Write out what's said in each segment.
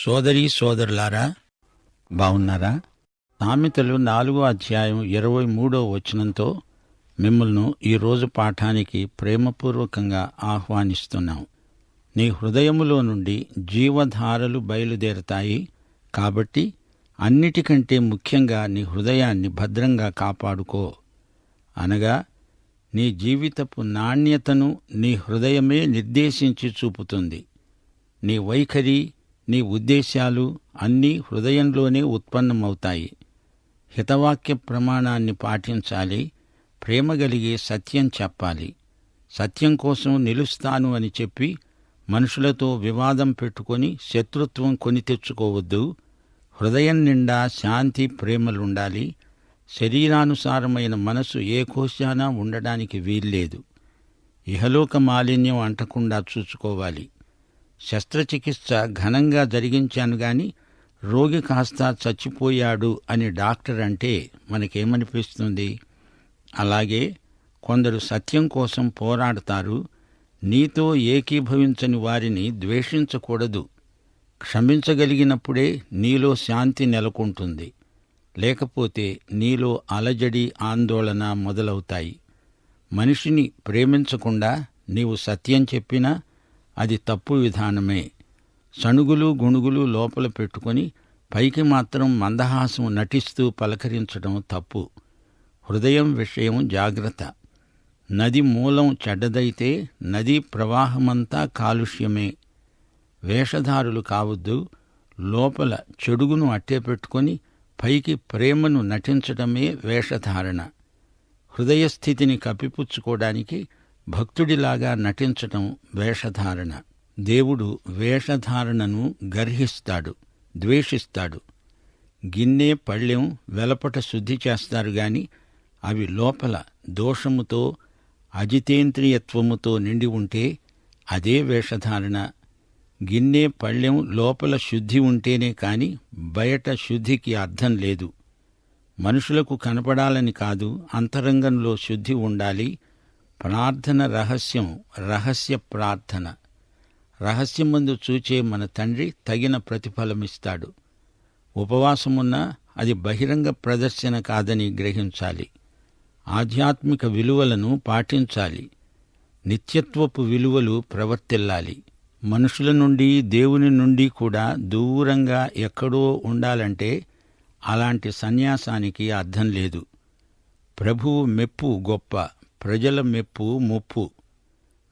సోదరీ సోదరులారా, బావున్నారా? సామెతలు 4:23 మిమ్మల్ని ఈరోజు పాఠానికి ప్రేమపూర్వకంగా ఆహ్వానిస్తున్నాం. నీ హృదయములో నుండి జీవధారలు బయలుదేరతాయి. కాబట్టి అన్నిటికంటే ముఖ్యంగా నీ హృదయాన్ని భద్రంగా కాపాడుకో. అనగా నీ జీవితపు నాణ్యతను నీ హృదయమే నిర్దేశించి చూపుతుంది. నీ వైఖరి, నీ ఉద్దేశాలు అన్నీ హృదయంలోనే ఉత్పన్నమవుతాయి. హితవాక్య ప్రమాణాన్ని పాటించాలి. ప్రేమ కలిగి సత్యం చెప్పాలి. సత్యం కోసం నిలుస్తాను అని చెప్పి మనుషులతో వివాదం పెట్టుకొని శత్రుత్వం కొని తెచ్చుకోవద్దు. హృదయం నిండా శాంతి, ప్రేమలుండాలి. శరీరానుసారమైన మనసు ఏ కోశానా ఉండడానికి వీల్లేదు. ఇహలోక మాలిన్యం అంటకుండా చూసుకోవాలి. శస్త్రచికిత్స ఘనంగా జరిగించాను గాని రోగి కాస్త చచ్చిపోయాడు అని డాక్టర్ అంటే మనకేమనిపిస్తుంది? అలాగే కొందరు సత్యం కోసం పోరాడతారు. నీతో ఏకీభవించని వారిని ద్వేషించకూడదు. క్షమించగలిగినప్పుడే నీలో శాంతి నెలకొంటుంది. లేకపోతే నీలో అలజడి, ఆందోళన మొదలవుతాయి. మనిషిని ప్రేమించకుండా నీవు సత్యం చెప్పినా అది తప్పు విధానమే. సణుగులు గొణుగులు లోపల పెట్టుకొని పైకి మాత్రం మందహాసం నటిస్తూ పలకరించడం తప్పు. హృదయం విషయం జాగ్రత్త. నది మూలం చెడ్డదైతే నదీ ప్రవాహమంతా కాలుష్యమే. వేషధారులు కావద్దు. లోపల చెడుగును అట్టే పెట్టుకొని పైకి ప్రేమను నటించటమే వేషధారణ. హృదయస్థితిని కప్పిపుచ్చుకోవడానికి భక్తుడిలాగా నటించటం వేషధారణ. దేవుడు వేషధారణను గర్హిస్తాడు, ద్వేషిస్తాడు. గిన్నె, పళ్ళెం వెలపట శుద్ధి చేస్తారు గాని అవి లోపల దోషముతో, అజితేంద్రియత్వముతో నిండి ఉంటే అదే వేషధారణ. గిన్నె, పళ్ళెం లోపల శుద్ధి ఉంటేనే కాని బయట శుద్ధికి అర్థం లేదు. మనుషులకు కనపడాలని కాదు, అంతరంగంలో శుద్ధి ఉండాలి. ప్రార్థన రహస్యం, రహస్య ప్రార్థన. రహస్యమందు చూచే మన తండ్రి తగిన ప్రతిఫలమిస్తాడు. ఉపవాసమున్నా అది బహిరంగ ప్రదర్శన కాదని గ్రహించాలి. ఆధ్యాత్మిక విలువలను పాటించాలి. నిత్యత్వపు విలువలు ప్రవర్తిల్లాలి. మనుషుల నుండి, దేవుని నుండి కూడా దూరంగా ఎక్కడో ఉండాలంటే అలాంటి సన్యాసానికి అర్థం లేదు. ప్రభువు మెప్పు గొప్ప, ప్రజల మెప్పు ముప్పు.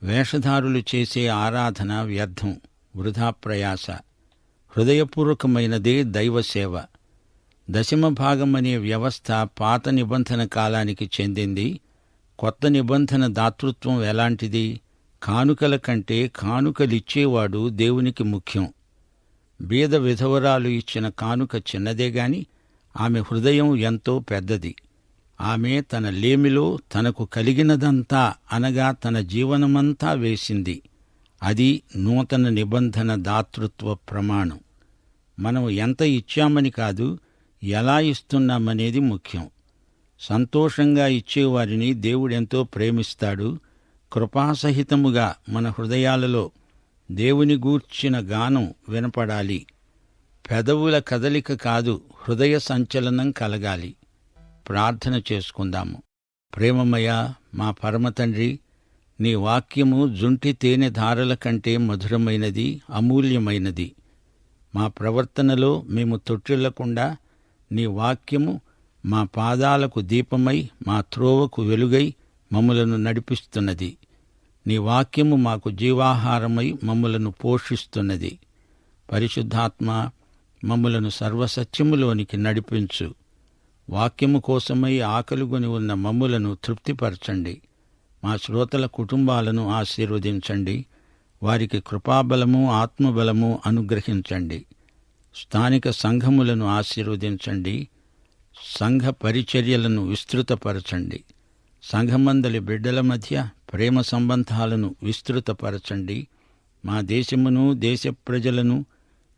వేషధారులు చేసే ఆరాధన వ్యర్థం, వృధా ప్రయాస. హృదయపూర్వకమైనదే దైవసేవ. దశమభాగమనే వ్యవస్థ పాత నిబంధన కాలానికి చెందింది. కొత్త నిబంధన దాతృత్వం ఎలాంటిది? కానుకల కంటే కానుకలిచ్చేవాడు దేవునికి ముఖ్యం. బీద విధవరాలు ఇచ్చిన కానుక చిన్నదే గాని ఆమె హృదయం ఎంతో పెద్దది. ఆమె తన లేమిలో తనకు కలిగినదంతా, అనగా తన జీవనమంతా వేసింది. అది నూతన నిబంధన దాతృత్వ ప్రమాణం. మనం ఎంత ఇచ్చామని కాదు, ఎలా ఇస్తున్నామనేది ముఖ్యం. సంతోషంగా ఇచ్చేవారిని దేవుడెంతో ప్రేమిస్తాడు. కృపాసహితముగా మన హృదయాలలో దేవుని గూర్చిన గానం వినపడాలి. పెదవుల కదలిక కాదు, హృదయ సంచలనం కలగాలి. ప్రార్థన చేసుకుందాము. ప్రేమమయ మా పరమతండ్రి, నీ వాక్యము జుంటి తేనె ధారల కంటే మధురమైనది, అమూల్యమైనది. మా ప్రవర్తనలో మేము తొట్టిల్లకుండా నీ వాక్యము మా పాదాలకు దీపమై, మా త్రోవకు వెలుగై మమ్ములను నడిపిస్తున్నది. నీ వాక్యము మాకు జీవాహారమై మమ్ములను పోషిస్తున్నది. పరిశుద్ధాత్మ, మమ్ములను సర్వసత్యములోనికి నడిపించు. వాక్యము కోసమై ఆకలిగొని ఉన్న మమ్ములను తృప్తిపరచండి. మా శ్రోతల కుటుంబాలను ఆశీర్వదించండి. వారికి కృపాబలము, ఆత్మబలము అనుగ్రహించండి. స్థానిక సంఘములను ఆశీర్వదించండి. సంఘ పరిచర్యలను విస్తృతపరచండి. సంఘమందలి బిడ్డల మధ్య ప్రేమ సంబంధాలను విస్తృతపరచండి. మా దేశమును, దేశ ప్రజలను,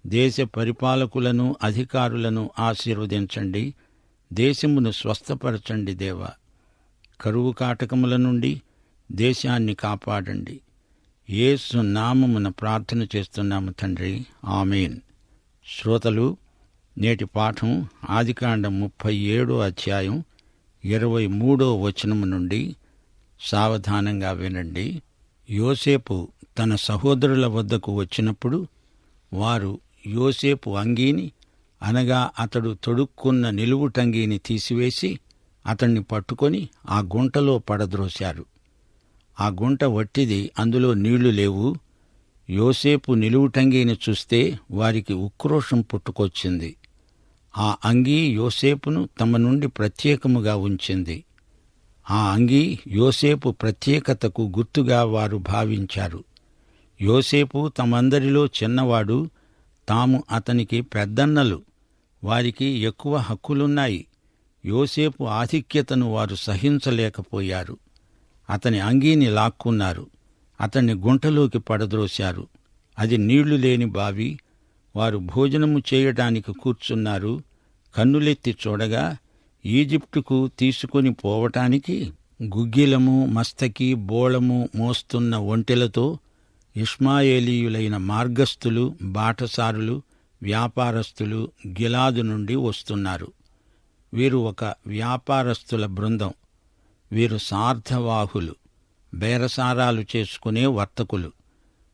దేశ పరిపాలకులను, అధికారులను ఆశీర్వదించండి. దేశమును స్వస్థపరచండి దేవా. కరువు కాటకముల నుండి దేశాన్ని కాపాడండి. యేసు నామమున ప్రార్థన చేస్తున్నాము తండ్రి, ఆమేన్. శ్రోతలు, నేటి పాఠం ఆదికాండం 37 అధ్యాయం 23 వచనం నుండి. సావధానంగా వినండి. యోసేపు తన సహోదరుల వద్దకు వచ్చినప్పుడు వారు యోసేపు అంగీని, అనగా అతడు తొడుక్కున్న నిలువుటంగీని తీసివేసి అతణ్ణి పట్టుకొని ఆ గుంటలో పడద్రోశారు. ఆ గుంట వట్టిది, అందులో నీళ్లు లేవు. యోసేపు నిలువుటంగీని చూస్తే వారికి ఉక్రోషం పుట్టుకొచ్చింది. ఆ అంగీ యోసేపును తమ నుండి ప్రత్యేకముగా ఉంచింది. ఆ అంగీ యోసేపు ప్రత్యేకతకు గుర్తుగా వారు భావించారు. యోసేపు తమందరిలో చిన్నవాడు, తాము అతనికి పెద్దన్నలు, వారికి ఎక్కువ హక్కులున్నాయి. యోసేపు ఆధిక్యతను వారు సహించలేకపోయారు. అతని అంగీని లాక్కున్నారు. అతన్ని గుంటలోకి పడద్రోశారు. అది నీళ్లు లేని బావి. వారు భోజనము చేయటానికి కూర్చున్నారు. కన్నులెత్తి చూడగా ఈజిప్టుకు తీసుకొని పోవటానికి గుగ్గిలము, మస్తకి, బోళము మోస్తున్న ఒంటెలతో ఇష్మాయేలీయులైన మార్గస్థులు, బాటసారులు, వ్యాపారస్తులు గిలాదు నుండి వస్తున్నారు. వీరు ఒక వ్యాపారస్తుల బృందం. వీరు సార్థవాహులు, బేరసారాలు చేసుకునే వర్తకులు.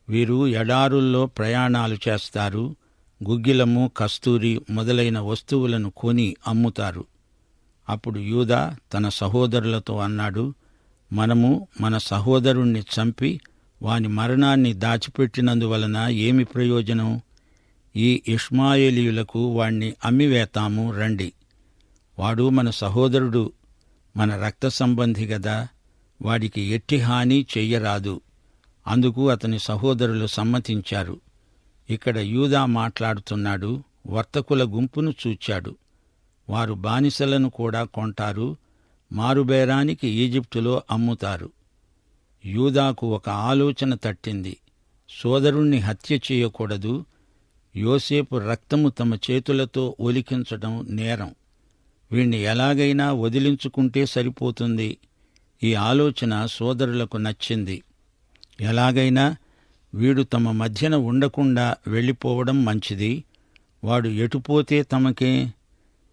వీరు ఎడారుల్లో ప్రయాణాలు చేస్తారు. గుగ్గిలము, కస్తూరి మొదలైన వస్తువులను కొని అమ్ముతారు. అప్పుడు యూదా తన సహోదరులతో అన్నాడు, మనము మన సహోదరుణ్ణి చంపి వాని మరణాన్ని దాచిపెట్టినందువలన ఏమి ప్రయోజనం? ఈ ఇష్మాయేలీయులకు వాణ్ణి అమ్మివేతాము రండి. వాడు మన సహోదరుడు, మన రక్త సంబంధి గదా, వాడికి ఎట్టి హాని చెయ్యరాదు. అందుకు అతని సహోదరులు సమ్మతించారు. ఇక్కడ యూదా మాట్లాడుతున్నాడు. వర్తకుల గుంపును చూచాడు. వారు బానిసలను కూడా కొంటారు, మారుబేరానికి ఈజిప్టులో అమ్ముతారు. యూదాకు ఒక ఆలోచన తట్టింది. సోదరుణ్ణి హత్య చేయకూడదు. యోసేపు రక్తము తమ చేతులతో ఒలికించడం నేరం. వీణ్ణి ఎలాగైనా వదిలించుకుంటే సరిపోతుంది. ఈ ఆలోచన సోదరులకు నచ్చింది. ఎలాగైనా వీడు తమ మధ్యన ఉండకుండా వెళ్ళిపోవడం మంచిది. వాడు ఎటుపోతే తమకే?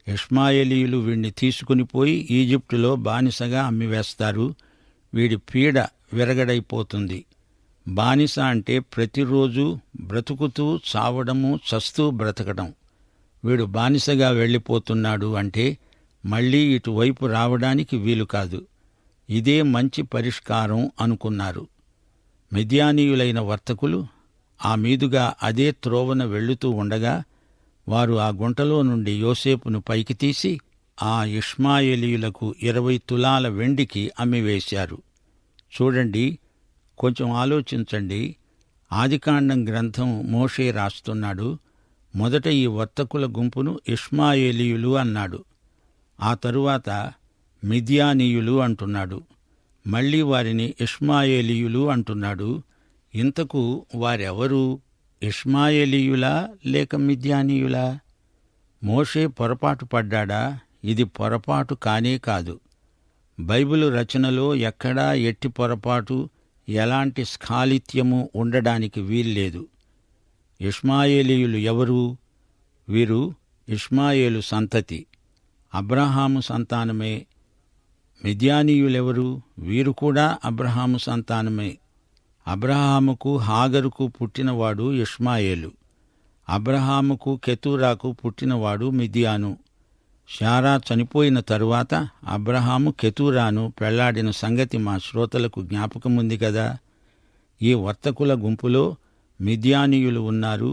ఇష్మాయేలీయులు వీణ్ణి తీసుకునిపోయి ఈజిప్టులో బానిసగా అమ్మివేస్తారు. వీడి పీడ విరగడైపోతుంది. బానిస అంటే ప్రతిరోజు బ్రతుకుతూ చావడము, చస్తూ బ్రతకడం. వీడు బానిసగా వెళ్ళిపోతున్నాడు అంటే మళ్లీ ఇటువైపు రావడానికి వీలు కాదు. ఇదే మంచి పరిష్కారం అనుకున్నారు. మిద్యానీయులైన వర్తకులు ఆ మీదుగా అదే త్రోవన వెళ్లుతూ ఉండగా వారు ఆ గుంటలో నుండి యోసేపును పైకి తీసి ఆ ఇష్మాయేలీయులకు 20 తులాల వెండికి అమ్మివేశారు. చూడండి, కొంచెం ఆలోచించండి. ఆదికాండం గ్రంథం మోషే రాస్తున్నాడు. మొదట ఈ వర్తకుల గుంపును ఇష్మాయేలీయులు అన్నాడు. ఆ తరువాత మిద్యానీయులు అంటున్నాడు. మళ్లీ వారిని ఇష్మాయేలీయులు అంటున్నాడు. ఇంతకు వారెవరు? ఇష్మాయేలీయులా లేక మిద్యానీయులా? మోషే పొరపాటు పడ్డాడా? ఇది పొరపాటు కానే కాదు. బైబిలు రచనలో ఎక్కడా ఎట్టి పొరపాటు, ఎలాంటి స్ఖాళిత్యము ఉండడానికి వీల్లేదు. ఇష్మాయేలీయులు ఎవరు? వీరు ఇష్మాయేలు సంతతి, అబ్రహాము సంతానమే. మిద్యానీయులెవరు? వీరు కూడా అబ్రహాము సంతానమే. అబ్రహాముకు హాగరుకు పుట్టినవాడు ఇష్మాయేలు. అబ్రహాముకు కెతూరాకు పుట్టినవాడు మిద్యాను. శారా చనిపోయిన తరువాత అబ్రహాము కెతూరాను పెళ్లాడిన సంగతి మా శ్రోతలకు జ్ఞాపకముంది కదా. ఈ వర్తకుల గుంపులో మిద్యానీయులు ఉన్నారు,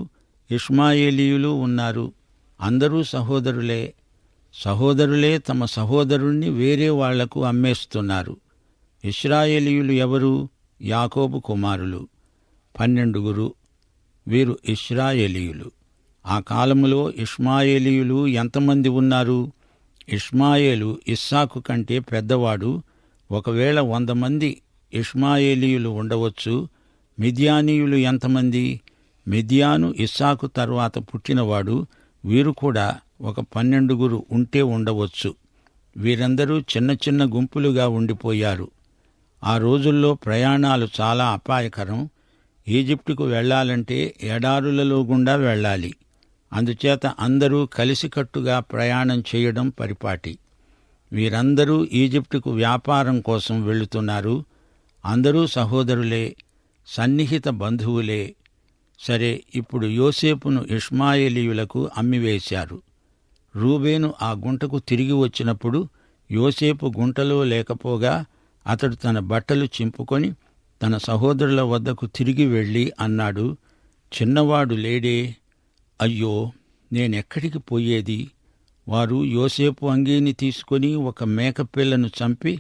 ఇష్మాయేలీయులు ఉన్నారు. అందరూ సహోదరులే. సహోదరులే తమ సహోదరుణ్ణి వేరే వాళ్లకు అమ్మేస్తున్నారు. ఇశ్రాయేలీయులు ఎవరు? యాకోబు కుమారులు 12. వీరు ఇశ్రాయేలీయులు. ఆ కాలములో ఇష్మాయేలీయులు ఎంతమంది ఉన్నారు? ఇష్మాయేలు ఇస్సాకు కంటే పెద్దవాడు. ఒకవేళ 100 మంది ఇష్మాయేలీయులు ఉండవచ్చు. మిద్యానీయులు ఎంతమంది? మిద్యాను ఇస్సాకు తరువాత పుట్టినవాడు. వీరు కూడా ఒక 12 ఉంటే ఉండవచ్చు. వీరందరూ చిన్న చిన్న గుంపులుగా ఉండిపోయారు. ఆ రోజుల్లో ప్రయాణాలు చాలా అపాయకరం. ఈజిప్టుకు వెళ్లాలంటే ఎడారులలో గుండా వెళ్ళాలి. అందుచేత అందరూ కలిసికట్టుగా ప్రయాణం చేయడం పరిపాటి. వీరందరూ ఈజిప్టుకు వ్యాపారం కోసం వెళుతున్నారు. అందరూ సహోదరులే, సన్నిహిత బంధువులే. సరే, ఇప్పుడు యోసేపును ఇష్మాయేలీయులకు అమ్మివేశారు. రూబేను ఆ గుంటకు తిరిగి వచ్చినప్పుడు యోసేపు గుంటలో లేకపోగా అతడు తన బట్టలు చింపుకొని తన సహోదరుల వద్దకు తిరిగి వెళ్ళి అన్నాడు, చిన్నవాడు లేడే? అయ్యో, నేనెక్కడికి పోయేది? వారు యోసేపు అంగీని తీసుకొని ఒక మేకపిల్లను చంపి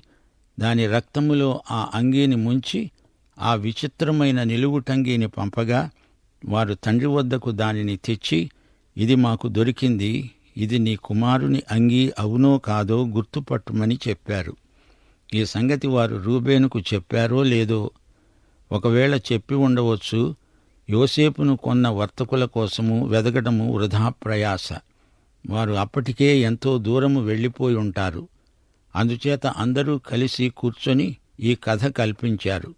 దాని రక్తములో ఆ అంగీని ముంచి ఆ విచిత్రమైన నిలువుటంగీని పంపగా వారు తండ్రి వద్దకు దానిని తెచ్చి, ఇది మాకు దొరికింది, ఇది నీ కుమారుని అంగీ అవునో కాదో గుర్తుపట్టుమని చెప్పారు. ఈ సంగతి వారు రూబేనుకు చెప్పారో లేదో, ఒకవేళ చెప్పి ఉండవచ్చు. యోసేపును కొన్న వర్తకుల కోసము వెదకడము వృధా ప్రయాస. వారు అప్పటికే ఎంతో దూరము వెళ్ళిపోయి ఉంటారు. అందుచేత అందరూ కలిసి కూర్చొని ఈ కథ కల్పించారు.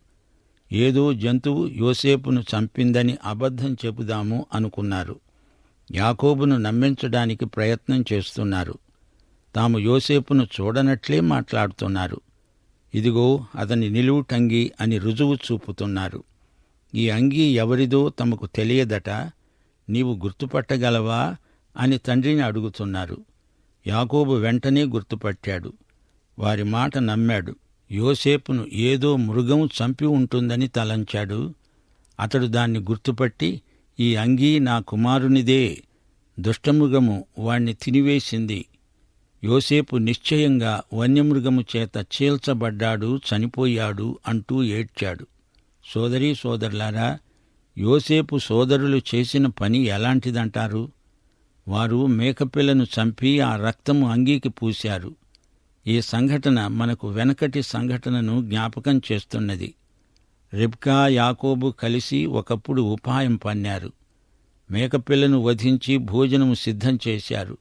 ఏదో జంతువు యోసేపును చంపిందని అబద్ధం చెబుదాము అనుకున్నారు. యాకోబును నమ్మించడానికి ప్రయత్నం చేస్తున్నారు. తాము యోసేపును చూడనట్లే మాట్లాడుతున్నారు. ఇదిగో అతని నిలువుటంగి అని రుజువు చూపుతున్నారు. ఈ అంగీ ఎవరిదో తమకు తెలియదట, నీవు గుర్తుపట్టగలవా అని తండ్రిని అడుగుతున్నారు. యాకోబు వెంటనే గుర్తుపట్టాడు. వారి మాట నమ్మాడు. యోసేపును ఏదో మృగం చంపి ఉంటుందని తలంచాడు. అతడు దాన్ని గుర్తుపట్టి, ఈ అంగీ నా కుమారునిదే, దుష్టమృగము వాణ్ణి తినివేసింది. యోసేపు నిశ్చయంగా వన్యమృగము చేత చీల్చబడ్డాడు, చనిపోయాడు అంటూ ఏడ్చాడు. సోదరీ సోదరులారా, యోసేపు సోదరులు చేసిన పని ఎలాంటిదంటారు? వారు మేకపిల్లను చంపి ఆ రక్తము అంగీకి పూశారు. ఈ సంఘటన మనకు వెనకటి సంఘటనను జ్ఞాపకం చేస్తున్నది. రిబ్కా, యాకోబు కలిసి ఒకప్పుడు ఉపాయం పన్నారు. మేకపిల్లను వధించి భోజనము సిద్ధం చేశారు.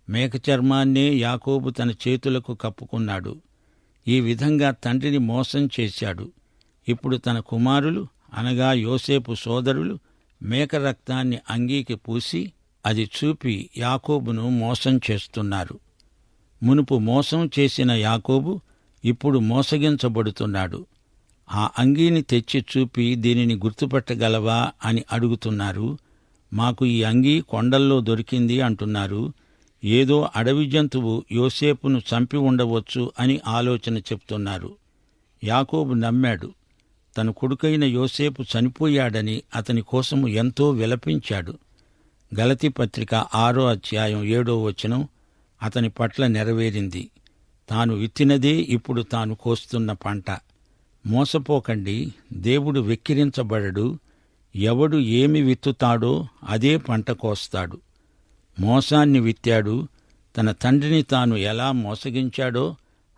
మేక చర్మాన్నే యాకోబు తన చేతులకు కప్పుకున్నాడు. ఈ విధంగా తండ్రిని మోసం చేశాడు. ఇప్పుడు తన కుమారులు అనగా యోసేపు సోదరులు మేక రక్తాన్ని అంగీకి పూసి అది చూపి యాకోబును మోసం చేస్తున్నారు. మునుపు మోసం చేసిన యాకోబు ఇప్పుడు మోసగించబడుతున్నాడు. ఆ అంగీని తెచ్చి చూపి దీనిని గుర్తుపట్టగలవా అని అడుగుతున్నారు. మాకు ఈ అంగీ కొండల్లో దొరికింది అంటున్నారు. ఏదో అడవి జంతువు యోసేపును చంపి ఉండవచ్చు అని ఆలోచన చెప్తున్నారు. యాకోబు నమ్మాడు. తన కొడుకైన యోసేపు చనిపోయాడని అతని కోసము ఎంతో విలపించాడు. గలతీ పత్రిక 6వ అధ్యాయం 7వ వచనం అతని పట్ల నెరవేరింది. తాను విత్తినదే ఇప్పుడు తాను కోస్తున్న పంట. మోసపోకండి, దేవుడు వెక్కిరించబడడు. ఎవడు ఏమి విత్తుతాడో అదే పంట కోస్తాడు. మోసాన్ని విత్తాడు. తన తండ్రిని తాను ఎలా మోసగించాడో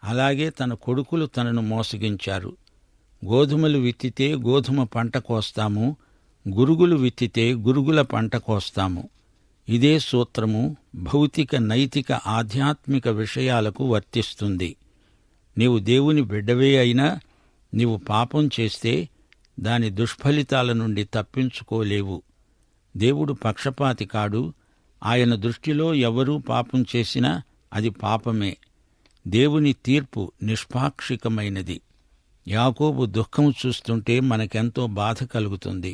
అలాగే తన కొడుకులు తనను మోసగించారు. గోధుమలు విత్తితే గోధుమ పంట కోస్తాము, గురుగులు విత్తితే గురుగుల పంట కోస్తాము. ఇదే సూత్రము భౌతిక, నైతిక, ఆధ్యాత్మిక విషయాలకు వర్తిస్తుంది. నీవు దేవుని బిడ్డవే అయినా నీవు పాపం చేస్తే దాని దుష్ఫలితాల నుండి తప్పించుకోలేవు. దేవుడు పక్షపాతి కాడు. ఆయన దృష్టిలో ఎవరూ పాపం చేసినా అది పాపమే. దేవుని తీర్పు నిష్పాక్షికమైనది. యాకోబు దుఃఖం చూస్తుంటే మనకెంతో బాధ కలుగుతుంది.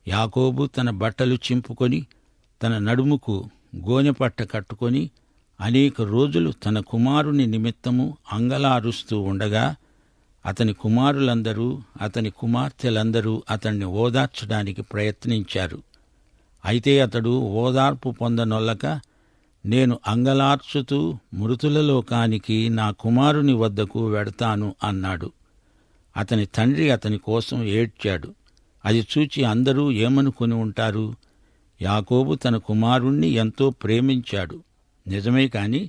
యాకోబు తన బట్టలు చింపుకొని తన నడుముకు గోనెపట్ట కట్టుకొని అనేక రోజులు తన కుమారుని నిమిత్తము అంగలారుస్తూ ఉండగా అతని కుమారులందరూ అతని కుమార్తెలందరూ అతన్ని ఓదార్చడానికి ప్రయత్నించారు. అయితే అతడు ఓదార్పు పొందనొల్లక, నేను అంగలార్చుతూ మృతుల లోకానికి నా కుమారుని వద్దకు వెడతాను అన్నాడు. అతని తండ్రి అతని కోసం ఏడ్చాడు. అది చూచి అందరూ ఏమనుకుని ఉంటారు? యాకోబు తన కుమారుణ్ణి ఎంతో ప్రేమించాడు. నిజమే కాని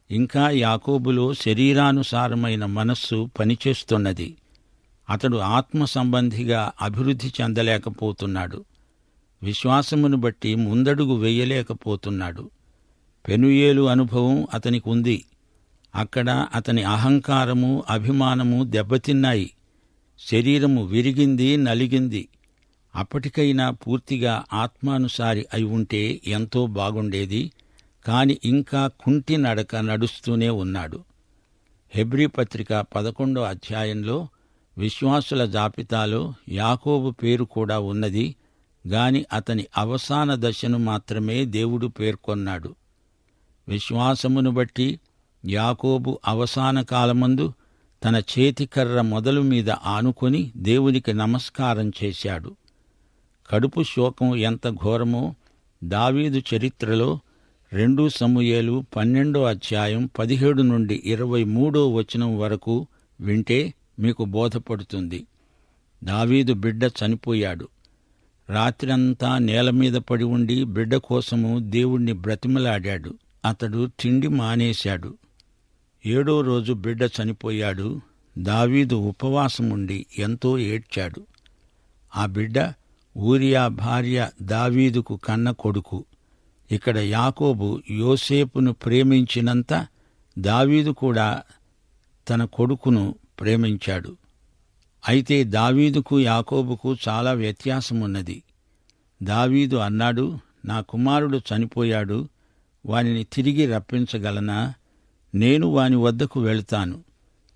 ఇంకా యాకోబులో శరీరానుసారమైన మనస్సు పనిచేస్తున్నది. అతడు ఆత్మ సంబంధిగా అభివృద్ధి చెందలేకపోతున్నాడు. విశ్వాసమును బట్టి ముందడుగు వెయ్యలేకపోతున్నాడు. పెనుయేలు అనుభవం అతనికి ఉంది. అక్కడ అతని అహంకారము, అభిమానము దెబ్బతిన్నాయి. శరీరము విరిగింది, నలిగింది. అప్పటికైనా పూర్తిగా ఆత్మానుసారి అయి ఉంటే ఎంతో బాగుండేది. కాని ఇంకా కుంటి నడక నడుస్తూనే ఉన్నాడు. హెబ్రీ పత్రిక 11వ అధ్యాయంలో విశ్వాసుల జాబితాలో యాకోబు పేరు కూడా ఉన్నది గాని అతని అవసాన దశను మాత్రమే దేవుడు పేర్కొన్నాడు. విశ్వాసమును బట్టి యాకోబు అవసాన కాలమందు తన చేతికర్ర మొదలు మీద ఆనుకొని దేవునికి నమస్కారం చేశాడు. కడుపు శోకం ఎంత ఘోరమో దావీదు చరిత్రలో 2 సమూయేలు 12వ అధ్యాయం 17 నుండి 23వ వచనం వరకు వింటే మీకు బోధపడుతుంది. దావీదు బిడ్డ చనిపోయాడు. రాత్రంతా నేలమీద పడి ఉండి బిడ్డ కోసము దేవుణ్ణి బ్రతిమలాడాడు. అతడు తిండి మానేశాడు. 7వ రోజు బిడ్డ చనిపోయాడు. దావీదు ఉపవాసముండి ఎంతో ఏడ్చాడు. ఆ బిడ్డ ఊరియా భార్య దావీదుకు కన్న కొడుకు. ఇక్కడ యాకోబు యోసేపును ప్రేమించినంత దావీదు కూడా తన కొడుకును ప్రేమించాడు. అయితే దావీదుకు యాకోబుకు చాలా వ్యత్యాసమున్నది. దావీదు అన్నాడు, నా కుమారుడు చనిపోయాడు, వానిని తిరిగి రప్పించగలనా? నేను వాని వద్దకు వెళతాను,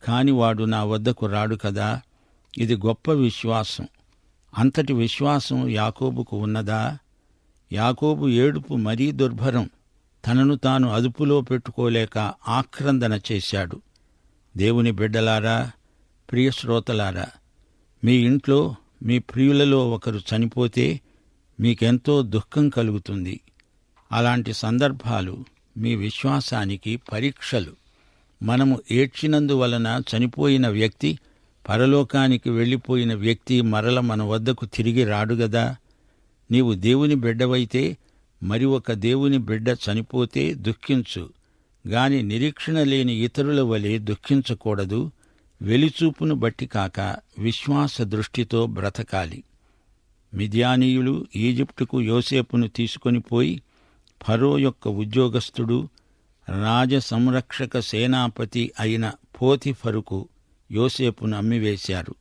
కాని వాడు నా వద్దకు రాడు కదా. ఇది గొప్ప విశ్వాసం. అంతటి విశ్వాసం యాకోబుకు ఉన్నదా? యాకోబు ఏడుపు మరీ దుర్భరం. తనను తాను అదుపులో పెట్టుకోలేక ఆక్రందన చేశాడు. దేవుని బిడ్డలారా, ప్రియశ్రోతలారా, మీ ఇంట్లో మీ ప్రియులలో ఒకరు చనిపోతే మీకెంతో దుఃఖం కలుగుతుంది. అలాంటి సందర్భాలు మీ విశ్వాసానికి పరీక్షలు. మనము ఏడ్చినందువలన చనిపోయిన వ్యక్తి, పరలోకానికి వెళ్ళిపోయిన వ్యక్తి మరల మన వద్దకు తిరిగి రాడుగదా. నీవు దేవుని బిడ్డవైతే మరి ఒక దేవుని బిడ్డ చనిపోతే దుఃఖించు, గాని నిరీక్షణ లేని ఇతరుల వలె దుఃఖించకూడదు. వెలిచూపును బట్టి కాక విశ్వాస దృష్టితో బ్రతకాలి. మిద్యానీయులు ఈజిప్టుకు యోసేపును తీసుకొని పోయి ఫరో యొక్క ఉద్యోగస్థుడు, రాజ సంరక్షక సేనాపతి అయిన పోతిఫరుకు యోసేపును అమ్మివేశారు.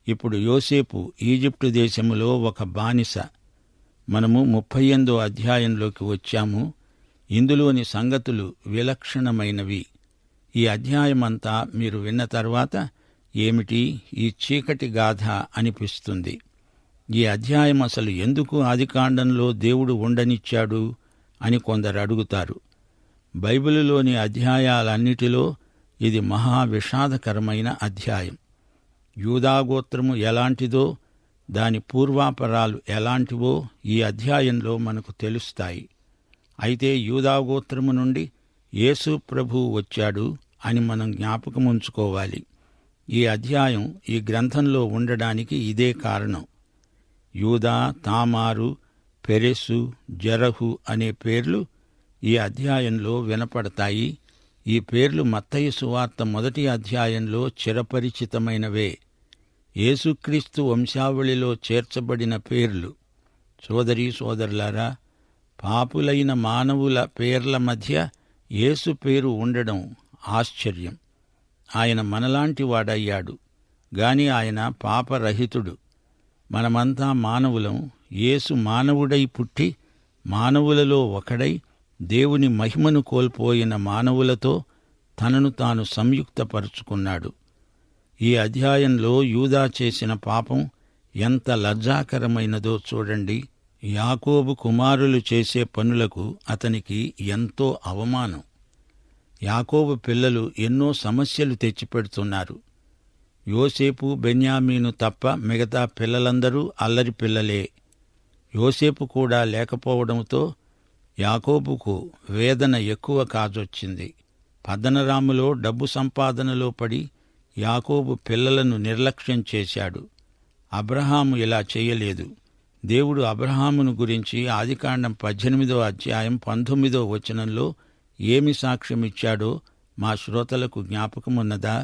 ఇప్పుడు యోసేపు ఈజిప్టు దేశములో ఒక బానిస. మనము 38వ అధ్యాయంలోకి వచ్చాము. ఇందులోని సంగతులు విలక్షణమైనవి. ఈ అధ్యాయమంతా మీరు విన్న తర్వాత ఏమిటి ఈ చీకటి గాథ అనిపిస్తుంది. ఈ అధ్యాయం అసలు ఎందుకు ఆదికాండంలో దేవుడు ఉండనిచ్చాడు అని కొందరు అడుగుతారు. బైబిలులోని అధ్యాయాలన్నిటిలో ఇది మహా విషాదకరమైన అధ్యాయం. యూదాగోత్రము ఎలాంటిదో, దాని పూర్వాపరాలు ఎలాంటివో ఈ అధ్యాయంలో మనకు తెలుస్తాయి. అయితే యూదాగోత్రము నుండి యేసు ప్రభువు వచ్చాడు అని మనం జ్ఞాపకముంచుకోవాలి. ఈ అధ్యాయం ఈ గ్రంథంలో ఉండడానికి ఇదే కారణం. యూదా, తామారు, పెరెసు, జెరహు అనే పేర్లు ఈ అధ్యాయంలో వినపడతాయి. ఈ పేర్లు మత్తయి సువార్త 1వ అధ్యాయంలో చిరపరిచితమైనవే. యేసుక్రీస్తు వంశావళిలో చేర్చబడిన పేర్లు. సోదరీ సోదరులారా, పాపులైన మానవుల పేర్ల మధ్య యేసు పేరు ఉండడం ఆశ్చర్యం. ఆయన మనలాంటి వాడయ్యాడు, గాని ఆయన పాపరహితుడు. మనమంతా మానవులం. యేసు మానవుడై పుట్టి మానవులలో ఒకడై దేవుని మహిమను కోల్పోయిన మానవులతో తనను తాను సంయుక్తపరుచుకున్నాడు. ఈ అధ్యాయంలో యూదా చేసిన పాపం ఎంత లజ్జాకరమైనదో చూడండి. యాకోబు కుమారులు చేసే పనులకు అతనికి ఎంతో అవమానం. యాకోబు పిల్లలు ఎన్నో సమస్యలు తెచ్చిపెడుతున్నారు. యోసేపు, బెన్యామీను తప్ప మిగతా పిల్లలందరూ అల్లరి పిల్లలే. యోసేపు కూడా లేకపోవడంతో యాకోబుకు వేదన ఎక్కువ కాజొచ్చింది. పద్దనరాములో డబ్బు సంపాదనలో పడి యాకోబు పిల్లలను నిర్లక్ష్యం చేశాడు. అబ్రహాము ఇలా చేయలేదు. దేవుడు అబ్రహామును గురించి ఆదికాండం 18వ అధ్యాయం 19వ వచనంలో ఏమి సాక్ష్యమిచ్చాడో మా శ్రోతలకు జ్ఞాపకమున్నదా?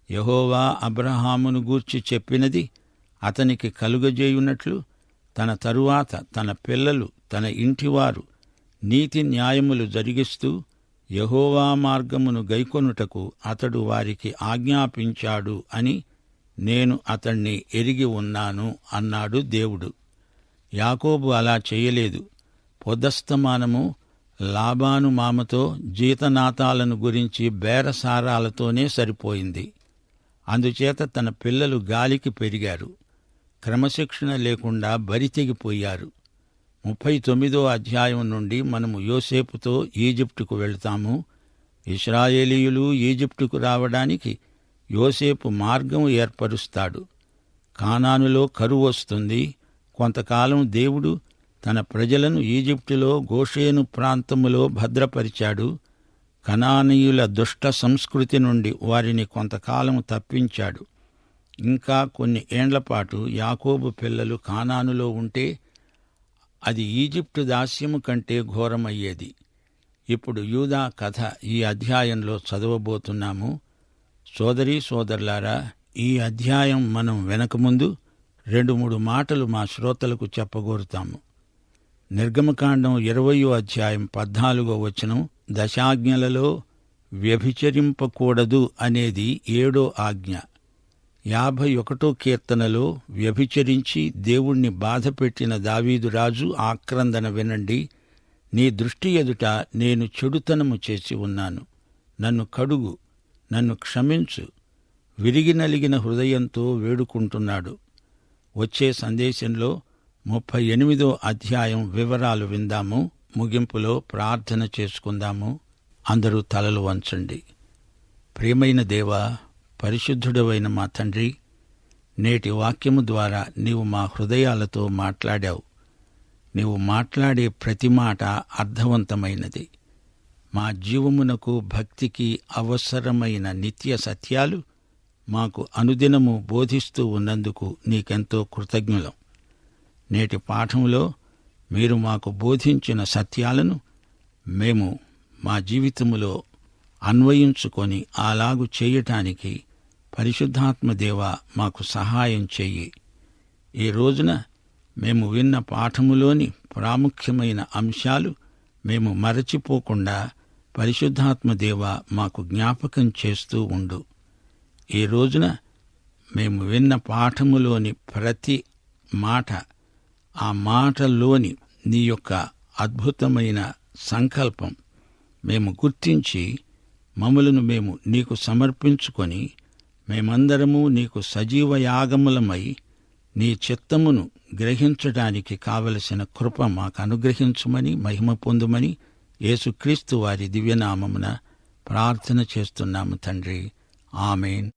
యెహోవా అబ్రహామును గూర్చి చెప్పినది అతనికి కలుగజేయున్నట్లు తన తరువాత తన పిల్లలు, తన ఇంటివారు నీతి న్యాయములు జరిగిస్తూ యెహోవా మార్గమును గైకొనుటకు అతడు వారికి ఆజ్ఞాపించాడు అని నేను అతణ్ణి ఎరిగి ఉన్నాను అన్నాడు దేవుడు. యాకోబు అలా చేయలేదు. పొద్దస్తమానము లాబాను మామతో జీతనాతాలను గురించి బేరసారాలతోనే సరిపోయింది. అందుచేత తన పిల్లలు గాలికి పెరిగారు. క్రమశిక్షణ లేకుండా బరితెగిపోయారు. 39వ అధ్యాయం నుండి మనము యోసేపుతో ఈజిప్టుకు వెళ్తాము. ఇశ్రాయేలీయులు ఈజిప్టుకు రావడానికి యోసేపు మార్గం ఏర్పరుస్తాడు. కానానులో కరువు వస్తుంది. కొంతకాలం దేవుడు తన ప్రజలను ఈజిప్టులో గోషేను ప్రాంతములో భద్రపరిచాడు. కనానీయుల దుష్ట సంస్కృతి నుండి వారిని కొంతకాలం తప్పించాడు. ఇంకా కొన్ని ఏండ్లపాటు యాకోబు పిల్లలు కానానులో ఉంటే అది ఈజిప్టు దాస్యము కంటే ఘోరమయ్యేది. ఇప్పుడు యూదా కథ ఈ అధ్యాయంలో చదవబోతున్నాము. సోదరీ సోదరులారా, ఈ అధ్యాయం మనం వెనకముందు 2-3 మాటలు మా శ్రోతలకు చెప్పగోరుతాము. నిర్గమకాండం 20వ అధ్యాయం 14వ వచనం, దశాజ్ఞలలో వ్యభిచరింపకూడదు అనేది 7వ ఆజ్ఞ. 51వ కీర్తనలో వ్యభిచరించి దేవుణ్ణి బాధపెట్టిన దావీదు రాజు ఆక్రందన వినండి. నీ దృష్టి ఎదుట నేను చెడుతనము చేసి ఉన్నాను. నన్ను కడుగు, నన్ను క్షమించు. విరిగి నలిగిన హృదయంతో వేడుకుంటున్నాడు. వచ్చే సందేశంలో 38వ అధ్యాయం వివరాలు విందాము. ముగింపులో ప్రార్థన చేసుకుందాము. అందరూ తలలు వంచండి. ప్రియమైన దేవా, పరిశుద్ధుడవైన మా తండ్రి, నేటి వాక్యము ద్వారా నీవు మా హృదయాలతో మాట్లాడావు. నీవు మాట్లాడే ప్రతి మాట అర్థవంతమైనది. మా జీవమునకు భక్తికి అవసరమైన నిత్య సత్యాలు మాకు అనుదినము బోధిస్తూ ఉన్నందుకు నీకెంతో కృతజ్ఞులం. నేటి పాఠంలో మీరు మాకు బోధించిన సత్యాలను మేము మా జీవితములో అన్వయించుకొని అలాగు చేయటానికి పరిశుద్ధాత్మదేవ మాకు సహాయం చెయ్యి. ఈ రోజున మేము విన్న పాఠములోని ప్రాముఖ్యమైన అంశాలు మేము మరచిపోకుండా పరిశుద్ధాత్మదేవ మాకు జ్ఞాపకం చేస్తూ ఉండు. ఈ రోజున మేము విన్న పాఠములోని ప్రతి మాట, ఆ మాటలోని నీ యొక్క అద్భుతమైన సంకల్పం మేము గుర్తించి మమ్ములను మేము నీకు సమర్పించుకొని మేమందరము నీకు సజీవ యాగములమై నీ చిత్తమును గ్రహించడానికి కావలసిన కృప మాకు అనుగ్రహించుమని, మహిమ పొందుమని యేసుక్రీస్తు వారి దివ్యనామమున ప్రార్థన చేస్తున్నాము తండ్రి. ఆమేన్.